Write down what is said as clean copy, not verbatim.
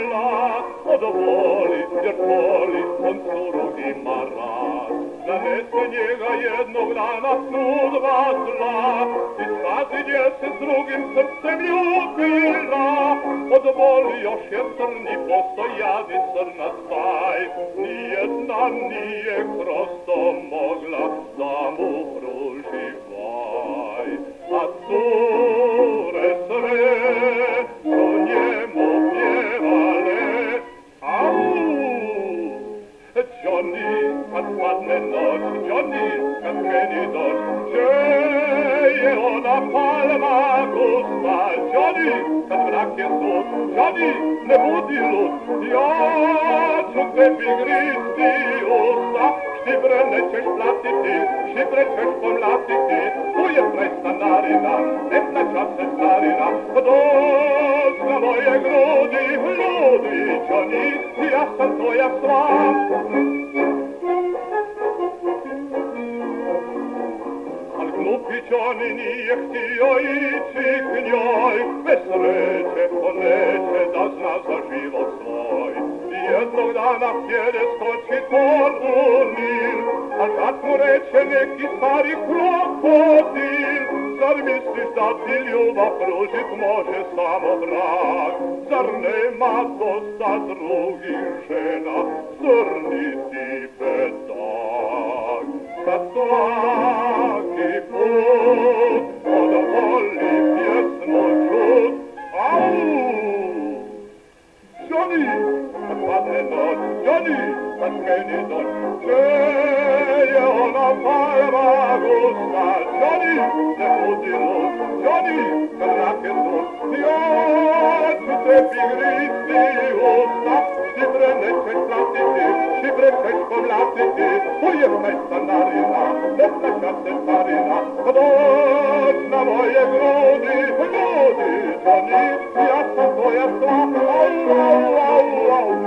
mogla od voli, jer voli on surog ima rad. Nanese njega jednog dana sudba zla i stazi gdje se s drugim srcem ljubila. Od voli još je crni postojani crnac taj, nijedna nije kroz to mogla da mu pruži vaj. A cure sve su njemu pjevale, au! Johnny, kad padne noć, Johnny, kad kreni doć, gdje je ona palma gusta? Johnny, kad mrak je sud, Johnny, ne budi lud, ja ću tebi gristi usta, štibre nećeš platiti, štibre ćeš pomlatiti, tu je kraj stanarina, ne plaća se carina, dođ na moje grudi, ljudi, Johnny, ja sam tvoja sva. Al glupi Johnny nije htio ići k njoj, bez sreće poneće da zna za život svoj. Jednog dana htjede skočit on u Nil, a kad mu reče neki stari krokodil, zar misliš da ti ljubav pružit može samo brak? Zar nema dosta drugih žena, crni ti bedak? Kad svaki put od voli pjesmu čut, au! Johnny, kad padne noć, Johnny, kad kreni doć, gdje je ona palma gusta? Johnny, ne budi lud, Johnny, kad mrak je sud, ja ću tebi gristi usta, štibre nećeš platiti, štibre ćeš pomlatiti, tu je kraj stanarina, ne plaća se carina, dođ na moje grudi, ljudi, Johnny, ja sam tvoja sva, au, au, au, au.